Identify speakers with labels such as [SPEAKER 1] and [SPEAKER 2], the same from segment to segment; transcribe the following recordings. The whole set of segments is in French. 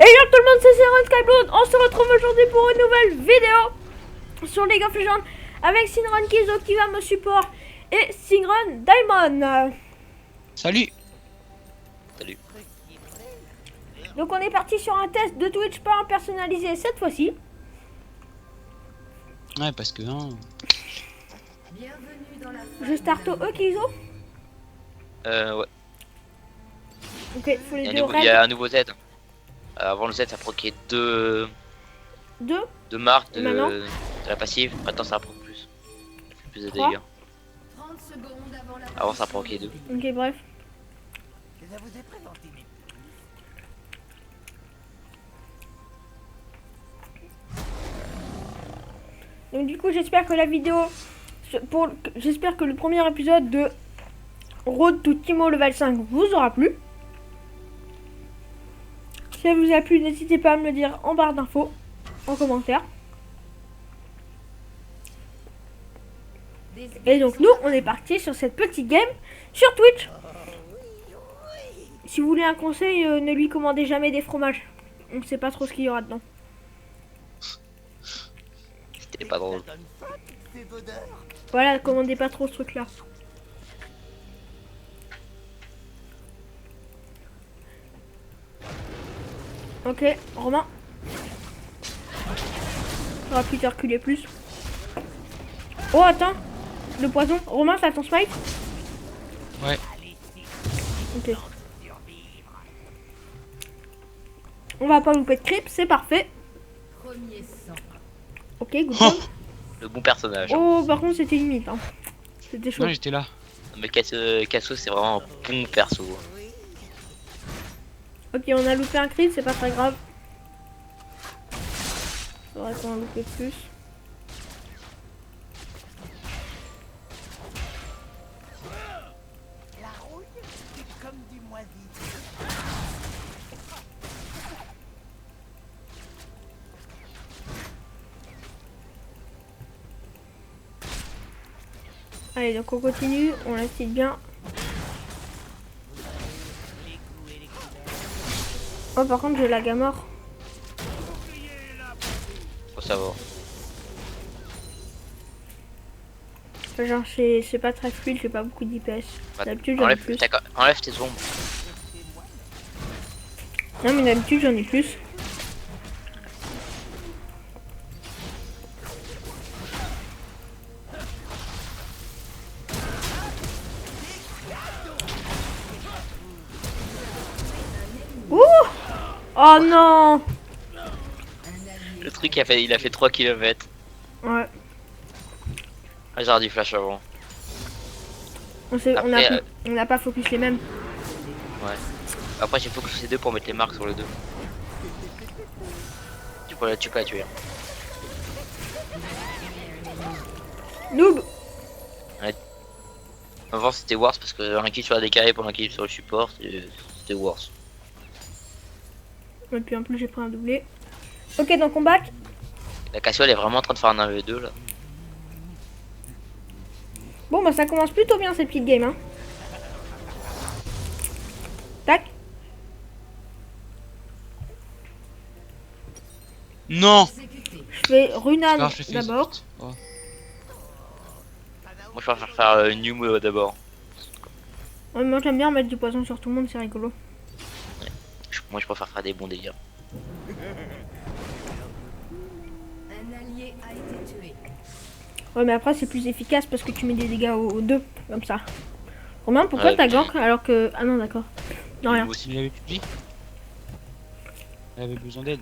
[SPEAKER 1] Et yo tout le monde, c'est Siren Skyblood. On se retrouve aujourd'hui pour une nouvelle vidéo sur League of Legends avec Sinron Kizo qui va me support et Sinron Diamond.
[SPEAKER 2] Salut.
[SPEAKER 3] Salut.
[SPEAKER 1] Donc on est parti sur un test de Twitch pas personnalisé cette fois-ci.
[SPEAKER 2] Ouais, parce que hein...
[SPEAKER 1] Je start au E Kizo.
[SPEAKER 3] Ouais.
[SPEAKER 1] Ok, faut les deux
[SPEAKER 3] Il y a
[SPEAKER 1] raids.
[SPEAKER 3] un nouveau Z. Avant le Z, ça proquait deux marques de
[SPEAKER 1] Maintenant
[SPEAKER 3] la passive. Maintenant, ça proque plus. Ça fait plus de
[SPEAKER 1] Trois.
[SPEAKER 3] dégâts. Avant, ça proquait deux.
[SPEAKER 1] Ok, bref. Donc du coup, j'espère que la vidéo, j'espère que le premier épisode de Road to Timo level 5 vous aura plu. Si ça vous a plu, n'hésitez pas à me le dire en barre d'infos, en commentaire. Et donc nous, on est parti sur cette petite game sur Twitch. Si vous voulez un conseil, ne lui commandez jamais des fromages. On ne sait pas trop ce qu'il y aura dedans.
[SPEAKER 3] C'était pas drôle.
[SPEAKER 1] Voilà, commandez pas trop ce truc là. Ok, Romain. J'aurais pu te reculer plus. Oh, attends. Le poison. Romain, t'as ton smite?
[SPEAKER 2] Ouais.
[SPEAKER 1] Ok. On va pas louper de creep, c'est parfait. Ok, good job.
[SPEAKER 3] Le bon personnage.
[SPEAKER 1] Oh, par contre, c'était limite. Hein. C'était chaud.
[SPEAKER 2] Non, j'étais là.
[SPEAKER 3] Mais Casso, c'est vraiment un bon perso.
[SPEAKER 1] Ok, on a loupé un creep, c'est pas très grave. Faudrait qu'on en loupe plus. Allez, donc on continue, on la cite bien. Oh, par contre, j'ai la gamme mort.
[SPEAKER 3] Faut savoir.
[SPEAKER 1] Genre, c'est pas très fluide, j'ai pas beaucoup d'IPS. D'habitude, j'en ai plus.
[SPEAKER 3] Enlève tes ombres.
[SPEAKER 1] Non, mais d'habitude, j'en ai plus. Ouh! Oh non!
[SPEAKER 3] Le truc, il a fait 3 km.
[SPEAKER 1] Ouais.
[SPEAKER 3] Ah, j'aurais du flash avant.
[SPEAKER 1] On n'a pas focus les mêmes.
[SPEAKER 3] Ouais. Après, j'ai focus les deux pour mettre les marques sur les deux. Tu peux la tuer.
[SPEAKER 1] Noob!
[SPEAKER 3] Avant, c'était worse parce que un kill sur la DKI pour un kill sur le support, c'était worse.
[SPEAKER 1] Et puis en plus, j'ai pris un doublé. Ok, donc on back.
[SPEAKER 3] La Cassio, elle est vraiment en train de faire un 1v2 là.
[SPEAKER 1] Bon, bah ça commence plutôt bien cette petite game. Hein. Tac.
[SPEAKER 2] Non.
[SPEAKER 1] Je fais Runan
[SPEAKER 2] Alors, je fais
[SPEAKER 1] d'abord.
[SPEAKER 2] Oh.
[SPEAKER 3] Moi, je préfère faire New d'abord.
[SPEAKER 1] Ouais, moi, j'aime bien mettre du poison sur tout le monde, c'est rigolo.
[SPEAKER 3] Moi, je préfère faire des bons délires.
[SPEAKER 1] Ouais, mais après, c'est plus efficace parce que tu mets des dégâts aux deux, comme ça. Romain, pourquoi
[SPEAKER 3] Ouais,
[SPEAKER 1] t'as
[SPEAKER 3] puis-
[SPEAKER 1] gank alors que... Ah non, d'accord. Non, rien.
[SPEAKER 2] Lui aussi, il avait plus de vie. Il avait besoin d'aide.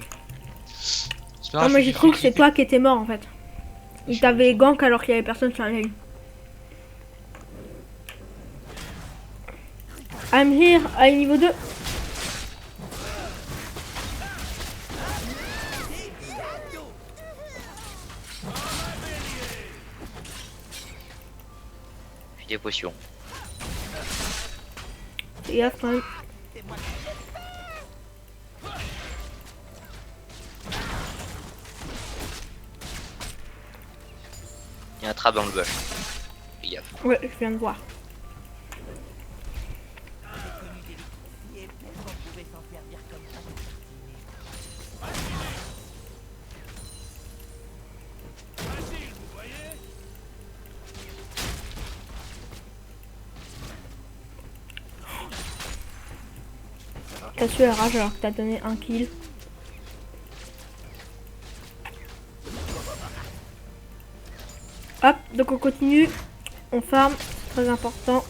[SPEAKER 2] C'est pas
[SPEAKER 1] Ah,
[SPEAKER 2] grave,
[SPEAKER 1] moi,
[SPEAKER 2] je
[SPEAKER 1] j'ai
[SPEAKER 2] fais
[SPEAKER 1] cru que c'est
[SPEAKER 2] cliquer.
[SPEAKER 1] toi qui étais mort, en fait. Il t'avait gank alors qu'il y avait personne sur la ligne. I'm here, à niveau 2.
[SPEAKER 3] J'ai des potions.
[SPEAKER 1] Fais gaffe quand même.
[SPEAKER 3] Il y a un trap dans le bush. Fais gaffe.
[SPEAKER 1] Ouais, je viens de voir. T'as su la rage alors que t'as donné un kill. Hop, donc on continue. On farm, c'est très important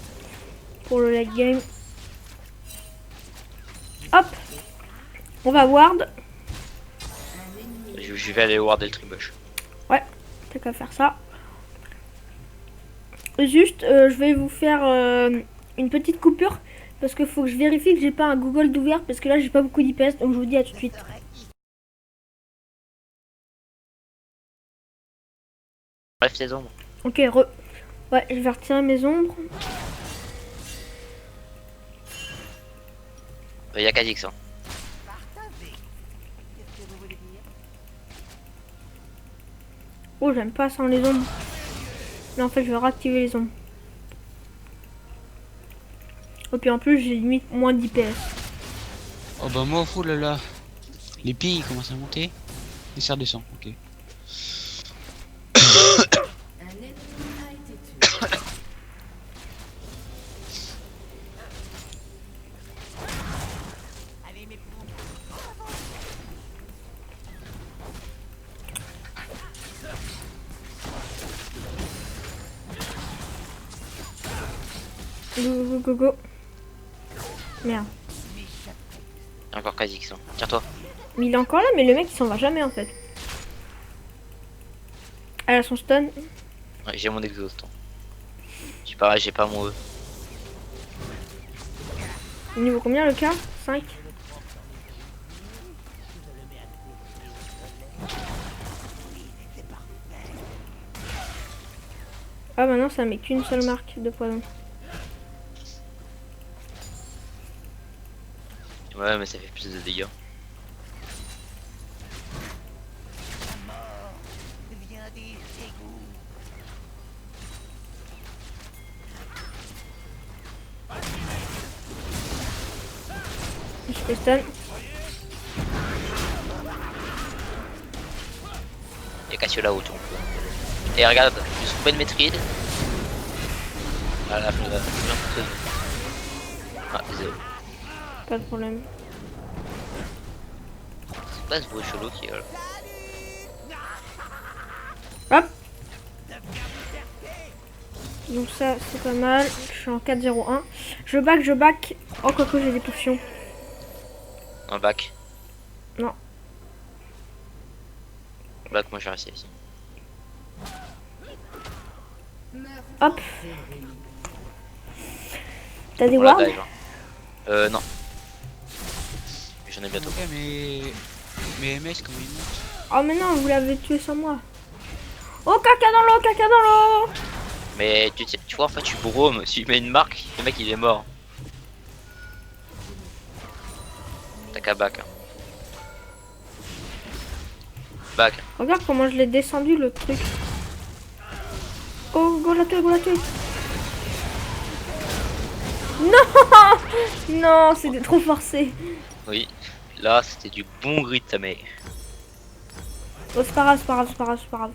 [SPEAKER 1] pour le late game. Hop, on va ward.
[SPEAKER 3] Je vais aller ward le tribush.
[SPEAKER 1] Ouais, t'as qu'à faire ça. Juste, je vais vous faire une petite coupure parce qu'il faut que je vérifie que j'ai pas un Google d'ouvert parce que là j'ai pas beaucoup d'IPS, donc je vous dis à tout de suite.
[SPEAKER 3] Bref, tes ombres.
[SPEAKER 1] Ok, ouais, je vais retirer mes ombres.
[SPEAKER 3] Il y a Kha'Zix. Hein.
[SPEAKER 1] Oh, j'aime pas sans les ombres. Mais en fait, je vais réactiver les ombres. Et puis en plus, j'ai limite moins d'IPS.
[SPEAKER 2] Oh bah moi, oh là là. Les pieds ils commencent à monter. Et ça redescend, ok.
[SPEAKER 1] Go, go, go, go. Merde.
[SPEAKER 3] Encore Kha'Zix. Hein. Tiens-toi.
[SPEAKER 1] Mais il est encore là, mais le mec il s'en va jamais en fait. Elle a son stun.
[SPEAKER 3] Ouais, j'ai mon exhaust. Hein. Pareil, j'ai pas mon E.
[SPEAKER 1] Niveau combien le cas 5. Ah maintenant ça met qu'une seule marque de poison.
[SPEAKER 3] Ouais, mais ça fait plus de dégâts.
[SPEAKER 1] Je fais stun.
[SPEAKER 3] Il y a Cassiola autour. Et regarde, je suis trompé de maîtrise. Ah la fin de la Ah, désolé.
[SPEAKER 1] Pas de problème.
[SPEAKER 3] C'est pas ce beau chelou qui est là.
[SPEAKER 1] Hop. Donc ça c'est pas mal. Je suis en 4-0-1. Je back. Oh quoique j'ai des potions.
[SPEAKER 3] Un bac.
[SPEAKER 1] Non.
[SPEAKER 3] Bac, moi je vais rester ici.
[SPEAKER 1] Hop. T'as des
[SPEAKER 3] On la
[SPEAKER 1] wards?
[SPEAKER 3] dive. Non. J'en ai bientôt.
[SPEAKER 2] Ok, mais MS comment il monte?
[SPEAKER 1] Oh mais non, vous l'avez tué sans moi. Oh caca dans l'eau, caca dans l'eau.
[SPEAKER 3] Mais tu vois, en fait, tu brome. Si tu mets une marque, le mec il est mort. T'as qu'à bac. Hein. Bac.
[SPEAKER 1] Regarde comment je l'ai descendu le truc. Oh, go la tuer, go la tuer. Non. Non, c'était trop forcé.
[SPEAKER 3] Oui. Là, c'était du bon grit, ta mère.
[SPEAKER 1] Oh, c'est pas grave, c'est pas grave, c'est pas grave, c'est pas grave.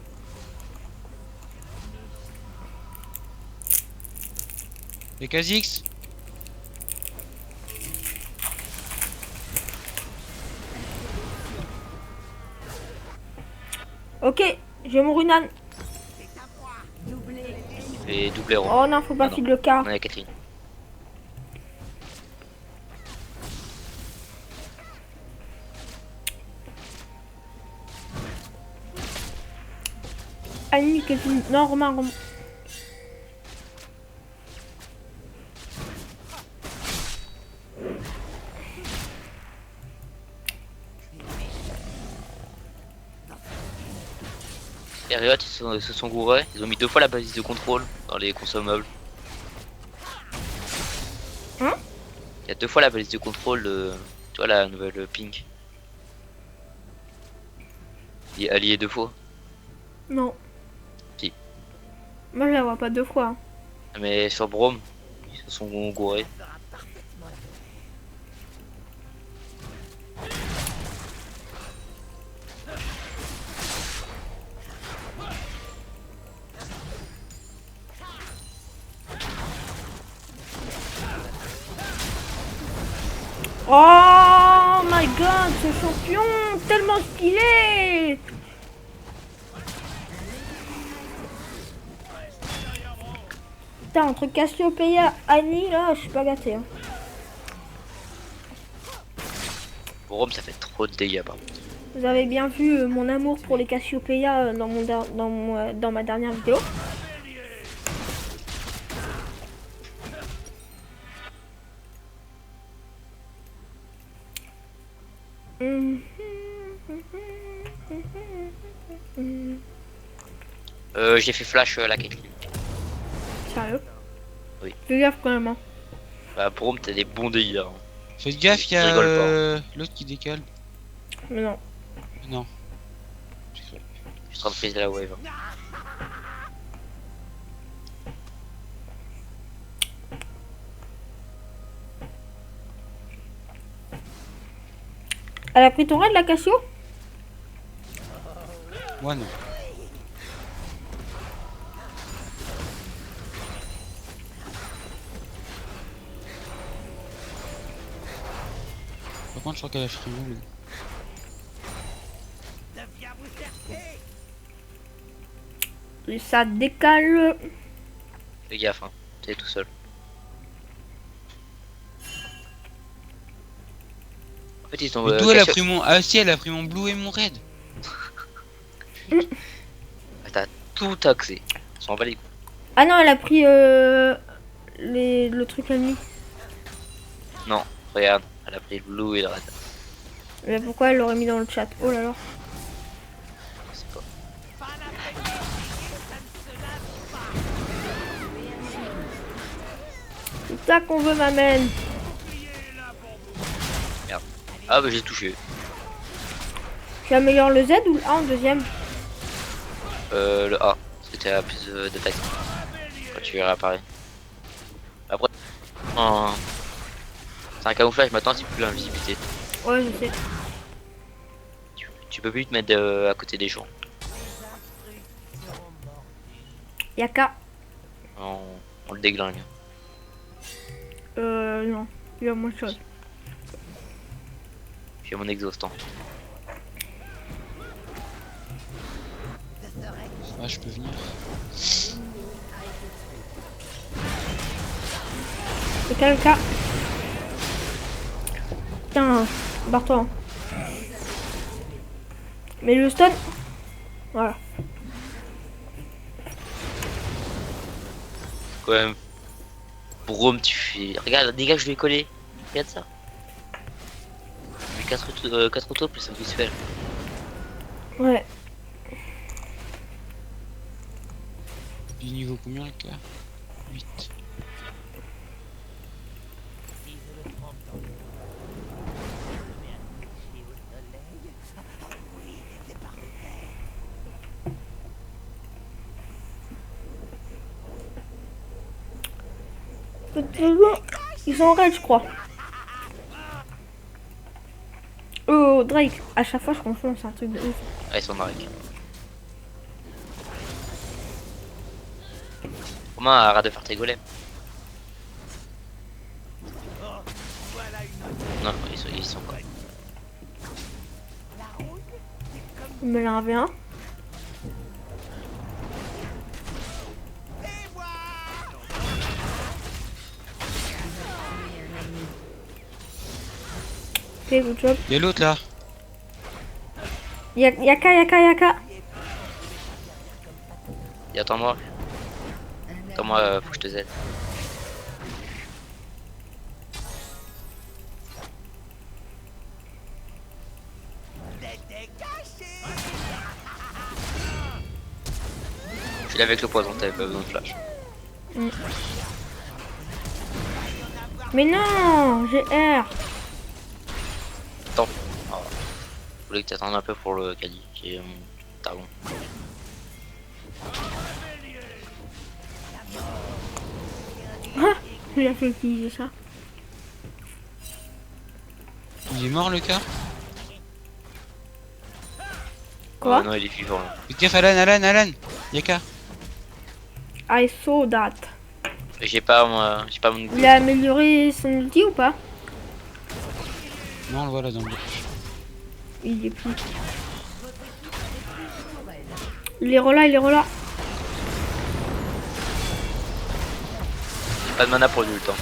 [SPEAKER 2] Les Kha'Zix.
[SPEAKER 1] Ok, j'ai mon Runan.
[SPEAKER 3] Et double héros.
[SPEAKER 1] Oh non, faut pas
[SPEAKER 3] Ah non.
[SPEAKER 1] filer le cas.
[SPEAKER 3] On a Catherine.
[SPEAKER 1] Annie, Kevin. Non, Romain.
[SPEAKER 3] Les Riot ils se sont gourés. Ils ont mis 2 fois la balise de contrôle dans les consommables.
[SPEAKER 1] Hein?
[SPEAKER 3] Il y a 2 fois la balise de contrôle de. Tu vois la nouvelle pink. Elle y est 2 fois.
[SPEAKER 1] Non.
[SPEAKER 3] Si.
[SPEAKER 1] Moi, je la vois pas 2 fois. Hein.
[SPEAKER 3] Mais sur Brome, ils se sont gourés.
[SPEAKER 1] Oh my god, ce champion, tellement stylé. Putain, entre Cassiopeia et Annie, là, je suis pas gâté. Hein.
[SPEAKER 3] Pour Rome, ça fait trop de dégâts, par contre.
[SPEAKER 1] Vous avez bien vu mon amour pour les Cassiopeia dans ma dernière vidéo.
[SPEAKER 3] J'ai fait flash la Caitlyn.
[SPEAKER 1] Sérieux?
[SPEAKER 3] Oui.
[SPEAKER 1] Fais gaffe quand même. Hein.
[SPEAKER 3] Bah, pour Rome, t'as des bons dégâts. Hein.
[SPEAKER 2] Faites gaffe, il y
[SPEAKER 3] Je
[SPEAKER 2] a
[SPEAKER 3] rigole pas.
[SPEAKER 2] l'autre qui décale.
[SPEAKER 1] Mais non.
[SPEAKER 2] Non.
[SPEAKER 3] Je suis en train de freezer la wave. Hein.
[SPEAKER 1] Elle a pris ton raid, la Cassio?
[SPEAKER 2] Moi non. Par contre, je crois qu'elle a fait une.
[SPEAKER 1] Et ça décale.
[SPEAKER 3] Fais gaffe, hein. T'es tout seul. En fait, ils ont.
[SPEAKER 2] Mais d'où elle a pris mon. Ah si, elle a pris mon blue et mon red.
[SPEAKER 3] T'as tout accès. On s'en va les coups.
[SPEAKER 1] Ah non, elle a pris le truc ennemi.
[SPEAKER 3] Non, regarde. Elle a pris le blue et le red.
[SPEAKER 1] Mais pourquoi elle l'aurait mis dans le chat? Oh là là.
[SPEAKER 3] Je sais pas.
[SPEAKER 1] C'est ça qu'on veut, m'amène.
[SPEAKER 3] Merde. Ah bah j'ai touché.
[SPEAKER 1] Tu améliores le Z ou le A en deuxième?
[SPEAKER 3] Le A. C'était à plus d'attaque. Quand tu verras apparaître. Après. C'est un camouflage maintenant, c'est plus l'invisibilité.
[SPEAKER 1] Ouais, je sais.
[SPEAKER 3] Tu peux plus te mettre à côté des gens.
[SPEAKER 1] Yaka.
[SPEAKER 3] On le déglingue.
[SPEAKER 1] Non. Il y a moins de choses.
[SPEAKER 3] J'ai mon exhaustant.
[SPEAKER 2] Ah, je peux venir.
[SPEAKER 1] C'est quel cas? Putain, barre-toi. Mais le stun. Voilà.
[SPEAKER 3] Quand même. Brome, tu fais. Regarde, les dégâts que je lui ai collé. Regarde ça. J'ai 4 autos plus un visuel.
[SPEAKER 1] Ouais.
[SPEAKER 2] Du niveau combien le cas? 8.
[SPEAKER 1] Ils sont en raid, je crois. Oh, Drake. À chaque fois, je confonds, c'est un truc de ouf.
[SPEAKER 3] Ah, ils sont dans la Romain, arrête de faire tes golems. Non, ils sont quoi.
[SPEAKER 1] Il me l'a enlevé un. Ok, good job.
[SPEAKER 2] Y'a l'autre là.
[SPEAKER 1] Yaka.
[SPEAKER 3] Et attends-moi. Attends-moi, faut que je te aide. Je suis là avec le poison, t'avais pas besoin de flash.
[SPEAKER 1] Mais non, j'ai R.
[SPEAKER 3] Attends. Oh. Je voulais que t'attendes un peu pour le caddie qui est mon talon.
[SPEAKER 1] Ah, il a fait utiliser ça.
[SPEAKER 2] Il est mort le cas.
[SPEAKER 1] Quoi?
[SPEAKER 3] Oh, non, il est vivant là.
[SPEAKER 2] Faites gaffe, Alan. Yaka.
[SPEAKER 1] I saw that.
[SPEAKER 3] J'ai pas mon
[SPEAKER 1] Il a amélioré son ulti ou pas?
[SPEAKER 2] Non, on le voit là dans le bush.
[SPEAKER 1] Il est plus. Il est relâ, il est relâ.
[SPEAKER 3] Pas de mana pour le temps.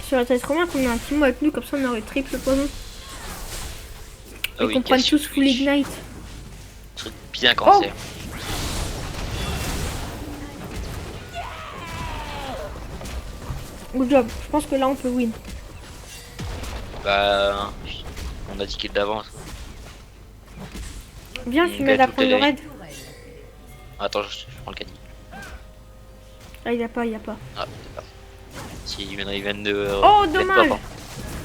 [SPEAKER 1] Ça aurait été trop bien qu'on ait un team avec nous, comme ça on aurait triple poison.
[SPEAKER 3] Ah
[SPEAKER 1] Et
[SPEAKER 3] oui,
[SPEAKER 1] qu'on prenne
[SPEAKER 3] Cassio
[SPEAKER 1] tous full
[SPEAKER 3] Switch.
[SPEAKER 1] ignite.
[SPEAKER 3] Truc bien cancer.
[SPEAKER 1] Good job. Je pense que là on peut win.
[SPEAKER 3] Bah, on a dit qu'il d'avance.
[SPEAKER 1] Viens, tu m'aides à prendre le raid.
[SPEAKER 3] Attends, je prends le caddie.
[SPEAKER 1] Ah, il y a pas, il y a pas.
[SPEAKER 3] Ah, c'est pas. Si, ils viennent de.
[SPEAKER 1] Oh,
[SPEAKER 3] Red
[SPEAKER 1] dommage.
[SPEAKER 3] Pop, hein.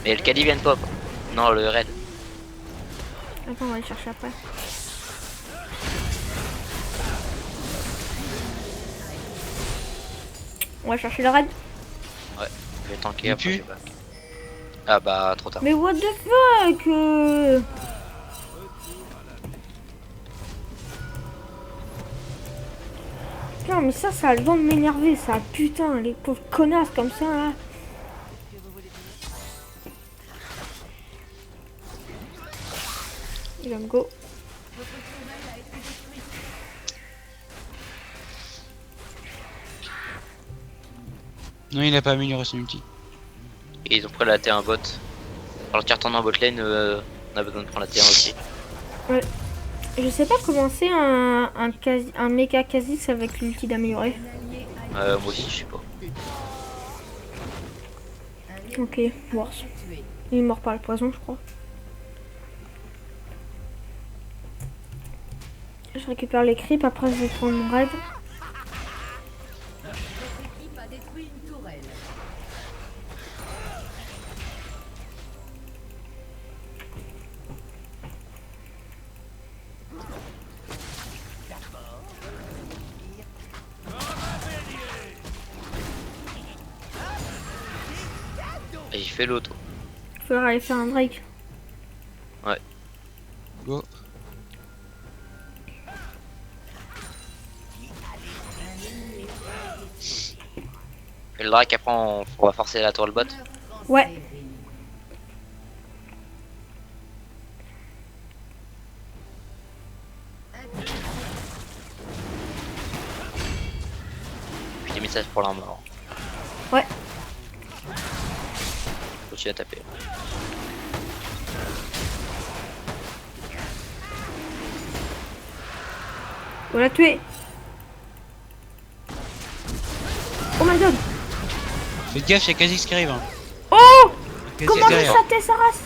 [SPEAKER 3] Mais le caddie vient de pop. Non, le raid.
[SPEAKER 1] Attends, on va le chercher après. On va chercher le raid.
[SPEAKER 3] Ouais, je vais tanker
[SPEAKER 2] Il
[SPEAKER 3] après.
[SPEAKER 2] pue.
[SPEAKER 3] Je vais back. Ah bah, trop tard.
[SPEAKER 1] Mais what the fuck Non mais ça a le don de m'énerver ça, putain, les pauvres connasses comme ça là. Il va me go.
[SPEAKER 2] Non, il a pas amélioré son ulti.
[SPEAKER 3] Et ils ont pris la T1 bot. Alors tu retournes en bot lane, on a besoin de prendre la T1 aussi.
[SPEAKER 1] Ouais. Je sais pas comment c'est un méga Kha'Zix avec l'ulti d'améliorer.
[SPEAKER 3] Moi aussi, je sais pas.
[SPEAKER 1] Ok, worse. Il est mort par le poison, je crois. Je récupère les creeps, après je vais prendre mon raid.
[SPEAKER 3] Et j'ai fait l'auto.
[SPEAKER 1] Faudra aller faire un Drake.
[SPEAKER 3] Ouais.
[SPEAKER 2] Go.
[SPEAKER 3] Fais le drake, après on va forcer la tour le bot.
[SPEAKER 1] Ouais.
[SPEAKER 3] Puis des messages pour l'armor.
[SPEAKER 1] Ouais.
[SPEAKER 3] Continue à taper.
[SPEAKER 1] On l'a tué. Oh my god.
[SPEAKER 2] Faites gaffe, il y a Kha'Zix qui arrive. Hein.
[SPEAKER 1] Oh,
[SPEAKER 2] Kha'Zix
[SPEAKER 1] comment il
[SPEAKER 2] derrière.
[SPEAKER 1] chatait sa race.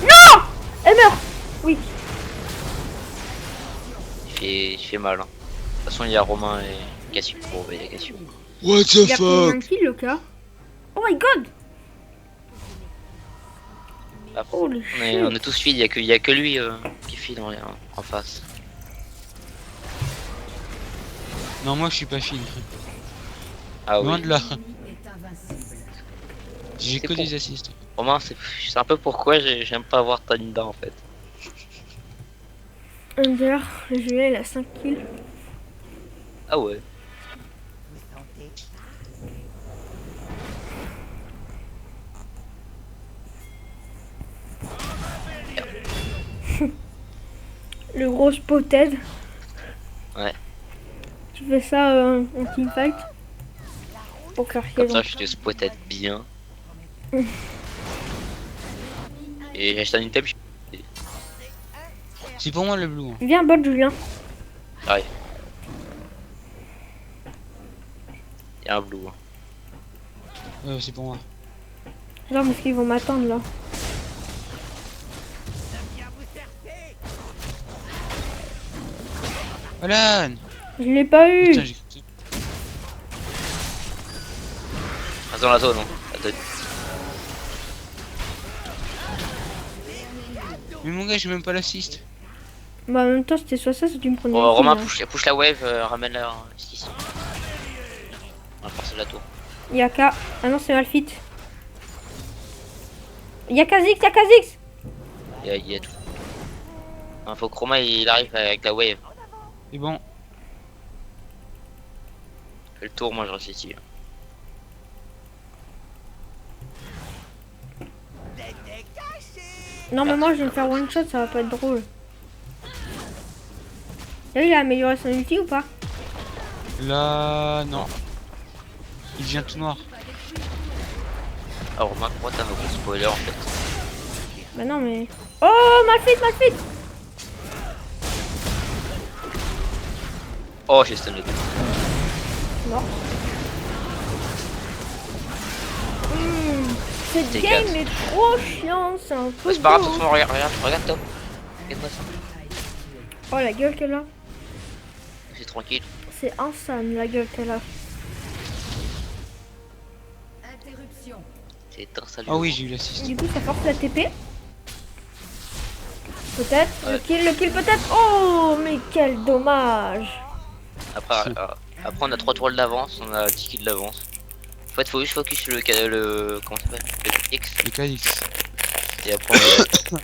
[SPEAKER 1] Non. Elle meurt. Oui.
[SPEAKER 3] Il fait mal. Hein. De toute façon, il y a Romain et Cassio. Bon, bah, il y a Cassio.
[SPEAKER 2] What the
[SPEAKER 1] Il a pris un kill le cas. Oh my god.
[SPEAKER 3] Après,
[SPEAKER 1] Holy
[SPEAKER 3] on est tous feed, il y a que lui qui feed en face.
[SPEAKER 2] Non, moi je suis pas fine.
[SPEAKER 3] Ah
[SPEAKER 2] Loin
[SPEAKER 3] oui.
[SPEAKER 2] de là. J'ai
[SPEAKER 3] C'est
[SPEAKER 2] que
[SPEAKER 3] pour-
[SPEAKER 2] des assists.
[SPEAKER 3] Romain, c'est un peu pourquoi j'aime pas avoir Taninda en fait.
[SPEAKER 1] Under, Julien il a 5 kills.
[SPEAKER 3] Ah ouais.
[SPEAKER 1] Le gros spotted.
[SPEAKER 3] Ouais.
[SPEAKER 1] Tu fais ça en teamfight. Pour faire chier.
[SPEAKER 3] Comme ça,
[SPEAKER 1] donc.
[SPEAKER 3] je te spotted bien. Et j'achète un item,
[SPEAKER 2] C'est pour moi le blue. Hein.
[SPEAKER 1] Viens bot Julien.
[SPEAKER 3] j'arrive. Il y a un blue.
[SPEAKER 2] C'est pour moi.
[SPEAKER 1] Genre parce qu'ils vont m'attendre là.
[SPEAKER 2] Voilà.
[SPEAKER 1] Je l'ai pas eu.
[SPEAKER 2] Putain, j'ai...
[SPEAKER 3] Reste dans la zone, hein. Attends.
[SPEAKER 2] Mais mon gars, j'ai même pas l'assist.
[SPEAKER 1] Bah en même temps c'était soit ça, soit tu me prenais.
[SPEAKER 3] Oh,
[SPEAKER 1] le
[SPEAKER 3] Romain,
[SPEAKER 1] kill,
[SPEAKER 3] push la wave, ramène-la ici. On va forcer la tour.
[SPEAKER 1] hein. Yaka. Ah non c'est Malfit. Y'a Kha'Zix, y'a Kha'Zix.
[SPEAKER 3] Il y a tout. Faut que Romain il arrive avec la wave.
[SPEAKER 2] C'est bon.
[SPEAKER 3] Fais le tour, moi je reste ici.
[SPEAKER 1] Non, mais moi je vais me faire one shot, ça va pas être drôle. Là, il a amélioré son ulti ou pas?
[SPEAKER 2] Là, non. Il devient tout noir.
[SPEAKER 3] Alors, remarque, moi t'as un gros spoiler en fait.
[SPEAKER 1] Bah non, mais. Oh, Malphite, Malphite!
[SPEAKER 3] Oh, j'ai stun le coup.
[SPEAKER 1] Mort. Cette
[SPEAKER 3] T'es
[SPEAKER 1] game
[SPEAKER 3] gâte.
[SPEAKER 1] est trop chiante, c'est un peu.
[SPEAKER 3] Ouais, c'est pas grave,
[SPEAKER 1] beau.
[SPEAKER 3] attention, regarde top. Regarde-moi ça.
[SPEAKER 1] Oh, la gueule qu'elle a.
[SPEAKER 3] C'est tranquille.
[SPEAKER 1] C'est insane la gueule qu'elle a.
[SPEAKER 4] Interruption.
[SPEAKER 3] C'est un salut.
[SPEAKER 2] Ah oui, j'ai eu l'assist.
[SPEAKER 1] Du coup, ça force la TP. Peut-être.
[SPEAKER 3] Ouais.
[SPEAKER 1] Le kill peut-être. Oh, mais quel dommage.
[SPEAKER 3] Après, on a 3 tours d'avance, on a 10 kills d'avance. En fait, faut juste focus sur le comment ça s'appelle, le X,
[SPEAKER 2] Le KX.
[SPEAKER 3] et après on est...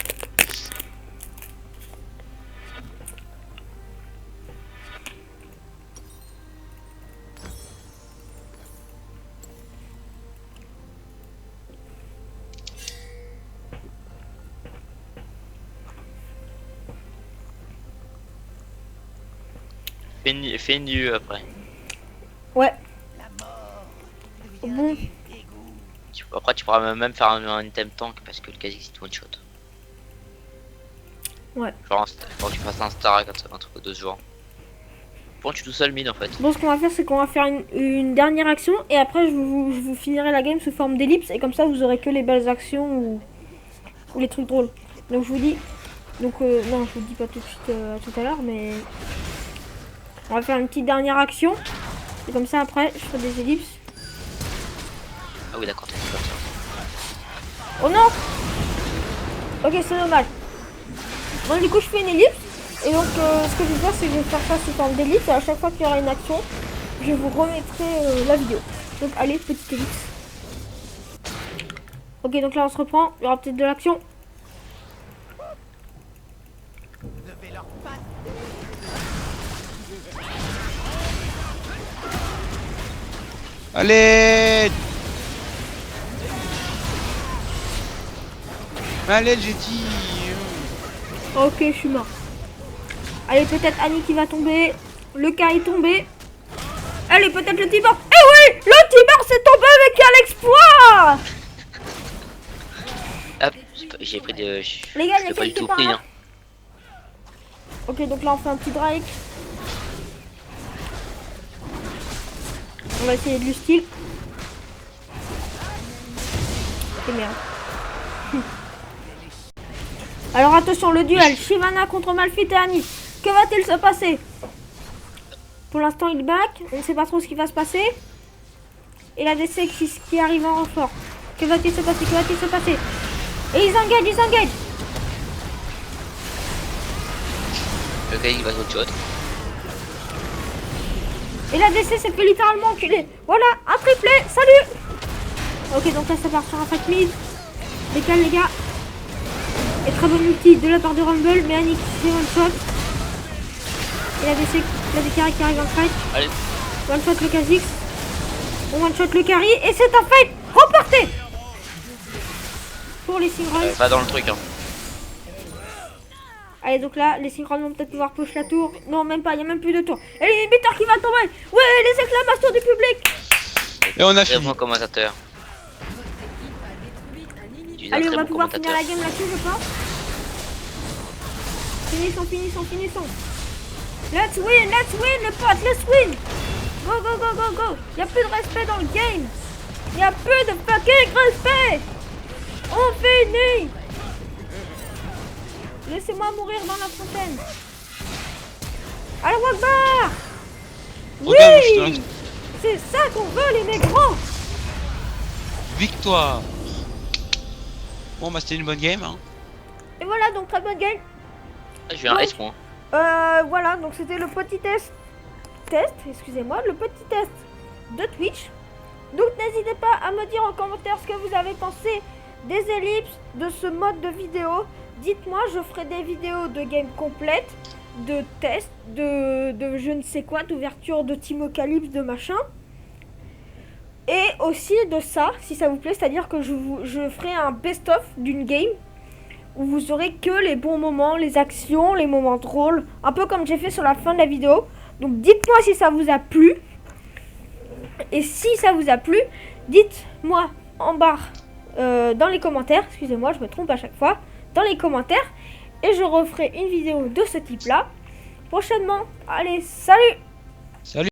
[SPEAKER 3] Fais mieux après.
[SPEAKER 1] Ouais. Bon.
[SPEAKER 3] Après, tu pourras même faire un item tank parce que le Kha'Zix c'est one shot.
[SPEAKER 1] Ouais.
[SPEAKER 3] Genre, quand tu fasses un star, un truc de ce genre. Bon, tu es tout seul mid en fait.
[SPEAKER 1] Bon, ce qu'on va faire, c'est qu'on va faire une dernière action et après, je vous finirai la game sous forme d'ellipse et comme ça, vous aurez que les belles actions ou les trucs drôles. Donc, je vous dis. Donc, non, je vous dis pas tout de suite à tout à l'heure, mais. On va faire une petite dernière action. Et comme ça, après, je ferai des ellipses.
[SPEAKER 3] Ah oui, d'accord, t'es comme ça.
[SPEAKER 1] Oh non! Ok, c'est dommage. Bon, du coup, je fais une ellipse. Et donc, ce que je vais faire, c'est que je vais faire ça sous forme d'ellipse. Et à chaque fois qu'il y aura une action, je vous remettrai la vidéo. Donc, allez, petite ellipse. Ok, donc là, on se reprend. Il y aura peut-être de l'action.
[SPEAKER 2] Allez! Allez, j'ai dit.
[SPEAKER 1] Ok, je suis mort. Allez, peut-être Annie qui va tomber. Le cas est tombé. Allez, peut-être le Tibor. Eh oui! Le Tibor s'est tombé avec quel exploit!
[SPEAKER 3] Hop, j'ai pris des...
[SPEAKER 1] Les gars, il y a
[SPEAKER 3] j'ai pas du
[SPEAKER 1] quelqu'un
[SPEAKER 3] tout
[SPEAKER 1] par
[SPEAKER 3] pris,
[SPEAKER 1] là.
[SPEAKER 3] hein.
[SPEAKER 1] Ok, donc là, on fait un petit Drake. On va essayer de le style. Et merde. Alors attention, le duel Shyvana contre Malphite et Annie. Que va-t-il se passer? Pour l'instant, il back. On ne sait pas trop ce qui va se passer. Et la DC qui arrive en renfort. Que va-t-il se passer? Que va-t-il se passer? Et ils engagent, ils engagent.
[SPEAKER 3] Le gars il va au shot.
[SPEAKER 1] Et la DC s'est fait littéralement enculer. Voilà, un triplé. Salut. Ok, donc là, ça part sur un fight mid. Décale, les gars. Et très bon ulti de la part de Rumble. Mais Annie qui fait one shot. Et la DC, la DK qui arrive en fight.
[SPEAKER 3] Allez,
[SPEAKER 1] One shot le Kha'Zix. On one shot le carry. Et c'est un fight remporté pour les synchrones.
[SPEAKER 3] va dans le truc, hein.
[SPEAKER 1] Allez, donc là, les synchrones vont peut-être pouvoir push la tour. Non, même pas, il n'y a même plus de tour. Et l'inhibiteur qui va tomber. Ouais, les exclamations du public.
[SPEAKER 2] Et on a
[SPEAKER 3] Très
[SPEAKER 2] fini.
[SPEAKER 3] bon commentateur. Tu es un
[SPEAKER 1] Allez,
[SPEAKER 3] très
[SPEAKER 1] on va
[SPEAKER 3] bon
[SPEAKER 1] pouvoir finir
[SPEAKER 3] commentateur.
[SPEAKER 1] la game là-dessus, je pense. Finissons, finissons, finissons. Let's win, les potes, let's win. Go, go, go, go, go. Il n'y a plus de respect dans le game. Il n'y a plus de fucking respect. On finit. Laissez-moi mourir dans la fontaine. Allez, Wakbar.
[SPEAKER 2] Regarde, je
[SPEAKER 1] Oui.
[SPEAKER 2] te-
[SPEAKER 1] C'est ça qu'on veut, les négros.
[SPEAKER 2] Victoire. Bon, bah, c'était une bonne game, hein.
[SPEAKER 1] Et voilà, donc très bonne game.
[SPEAKER 3] Ah, j'ai un S point.
[SPEAKER 1] Voilà, donc c'était le petit excusez-moi, le petit test de Twitch. Donc n'hésitez pas à me dire en commentaire ce que vous avez pensé des ellipses, de ce mode de vidéo. Dites-moi, je ferai des vidéos de game complète, de tests, de je ne sais quoi, d'ouverture de Team Ocalypse, de machin. Et aussi de ça, si ça vous plaît, c'est-à-dire que je ferai un best-of d'une game où vous aurez que les bons moments, les actions, les moments drôles, un peu comme j'ai fait sur la fin de la vidéo. Donc dites-moi si ça vous a plu. Et si ça vous a plu, dites-moi en barre dans les commentaires, excusez-moi, je me trompe à chaque fois, dans les commentaires, et je referai une vidéo de ce type-là prochainement. Allez, salut!
[SPEAKER 2] Salut.